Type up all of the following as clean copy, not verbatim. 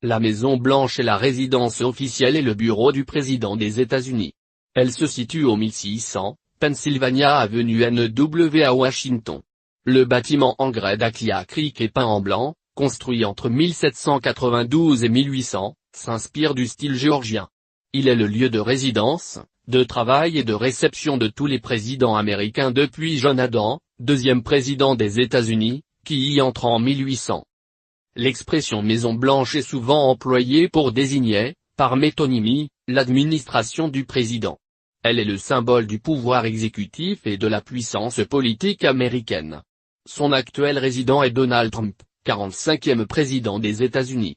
La Maison-Blanche est la résidence officielle et le bureau du président des États-Unis. Elle se situe au 1600, Pennsylvania Avenue NW à Washington. Le bâtiment en grès d'Akia Creek est peint en blanc, construit entre 1792 et 1800, s'inspire du style géorgien. Il est le lieu de résidence, de travail et de réception de tous les présidents américains depuis John Adams, deuxième président des États-Unis, qui y entre en 1800. L'expression Maison-Blanche est souvent employée pour désigner, par métonymie, l'administration du président. Elle est le symbole du pouvoir exécutif et de la puissance politique américaine. Son actuel résident est Donald Trump, 45e président des États-Unis.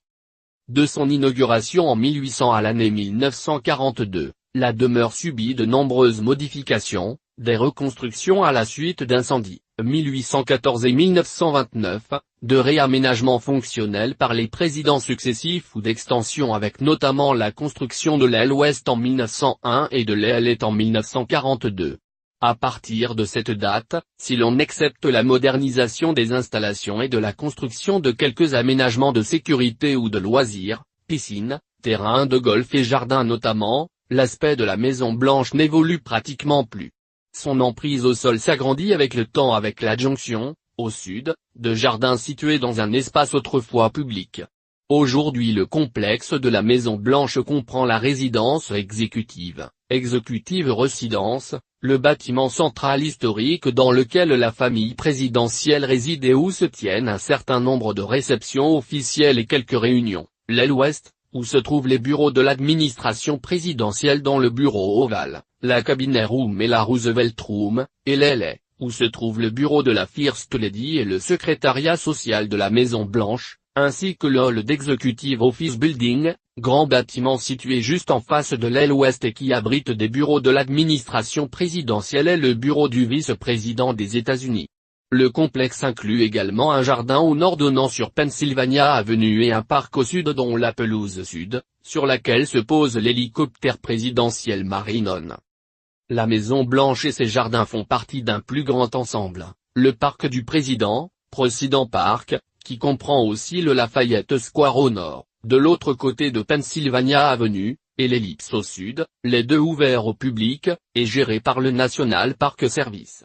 De son inauguration en 1800 à l'année 1942, la demeure subit de nombreuses modifications, des reconstructions à la suite d'incendies, 1814 et 1929, de réaménagements fonctionnels par les présidents successifs ou d'extensions avec notamment la construction de l'aile ouest en 1901 et de l'aile est en 1942. À partir de cette date, si l'on accepte la modernisation des installations et de la construction de quelques aménagements de sécurité ou de loisirs, piscines, terrains de golf et jardins notamment, l'aspect de la Maison-Blanche n'évolue pratiquement plus. Son emprise au sol s'agrandit avec le temps avec l'adjonction, au sud, de jardins situés dans un espace autrefois public. Aujourd'hui le complexe de la Maison-Blanche comprend la résidence exécutive résidence, le bâtiment central historique dans lequel la famille présidentielle réside et où se tiennent un certain nombre de réceptions officielles et quelques réunions, l'aile ouest, où se trouvent les bureaux de l'administration présidentielle dans le bureau ovale, la Cabinet Room et la Roosevelt Room, et l'aile est, où se trouve le bureau de la First Lady et le secrétariat social de la Maison-Blanche, ainsi que le hall d'Executive Office Building, grand bâtiment situé juste en face de l'aile ouest et qui abrite des bureaux de l'administration présidentielle et le bureau du vice-président des États-Unis. Le complexe inclut également un jardin au nord donnant sur Pennsylvania Avenue et un parc au sud dont la pelouse sud, sur laquelle se pose l'hélicoptère présidentiel Marine One. La Maison-Blanche et ses jardins font partie d'un plus grand ensemble, le parc du président, President Park, qui comprend aussi le Lafayette Square au nord, de l'autre côté de Pennsylvania Avenue, et l'Ellipse au sud, les deux ouverts au public, et gérés par le National Park Service.